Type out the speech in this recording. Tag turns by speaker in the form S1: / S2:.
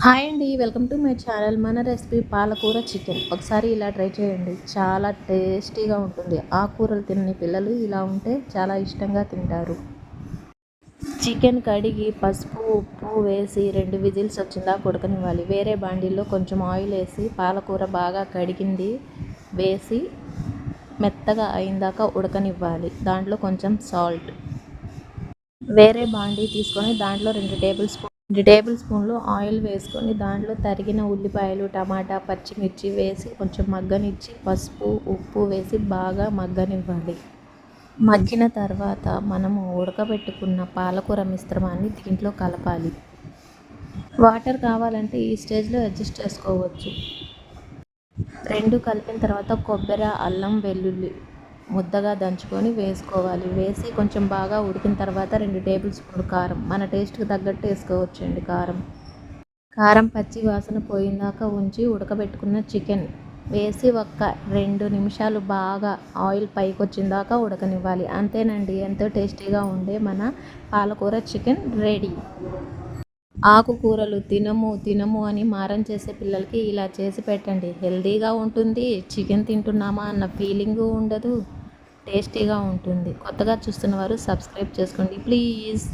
S1: Hi అండి, welcome to my channel. మన recipe పాలకూర చికెన్. ఒకసారి ఇలా ట్రై చేయండి, చాలా టేస్టీగా ఉంటుంది. ఆకుకూరలు తినని పిల్లలు ఇలా ఉంటే చాలా ఇష్టంగా తింటారు. చికెన్ కడిగి పసుపు ఉప్పు వేసి 2 విజిల్స్ వచ్చిందాకా ఉడకనివ్వాలి. వేరే బాండీలో కొంచెం ఆయిల్ వేసి పాలకూర బాగా కడిగింది వేసి మెత్తగా అయిందాక ఉడకనివ్వాలి. దాంట్లో కొంచెం సాల్ట్. వేరే బాండీ తీసుకొని దాంట్లో 2 టేబుల్ స్పూన్లు ఆయిల్ వేసుకొని దాంట్లో తరిగిన ఉల్లిపాయలు, టమాటా, పచ్చిమిర్చి వేసి కొంచెం మగ్గనిచ్చి పసుపు ఉప్పు వేసి బాగా మగ్గనివ్వాలి. మగ్గిన తర్వాత మనము ఉడకబెట్టుకున్న పాలకూర మిశ్రమాన్ని దీంట్లో కలపాలి. వాటర్ కావాలంటే ఈ స్టేజ్లో అడ్జస్ట్ చేసుకోవచ్చు. 2 కలిపిన తర్వాత కొబ్బరి, అల్లం, వెల్లుల్లి ముద్దగా దంచుకొని వేసుకోవాలి. వేసి కొంచెం బాగా ఉడికిన తర్వాత 2 టేబుల్ స్పూన్లు కారం, మన టేస్ట్కి తగ్గట్టు వేసుకోవచ్చండి. కారం పచ్చి వాసన పోయిందాకా ఉంచి ఉడకబెట్టుకున్న చికెన్ వేసి ఒక్క 2 నిమిషాలు బాగా ఆయిల్ పైకి వచ్చిందాకా ఉడకనివ్వాలి. అంతేనండి, ఎంతో టేస్టీగా ఉండే మన పాలకూర చికెన్ రెడీ. ఆకుకూరలు తినము అని మారం చేసే పిల్లలకి ఇలా చేసి పెట్టండి. హెల్తీగా ఉంటుంది, చికెన్ తింటున్నామా అన్న ఫీలింగు ఉండదు, టేస్టీగా ఉంటుంది. కొత్తగా చూస్తున్న వారు సబ్స్క్రైబ్ చేసుకోండి ప్లీజ్.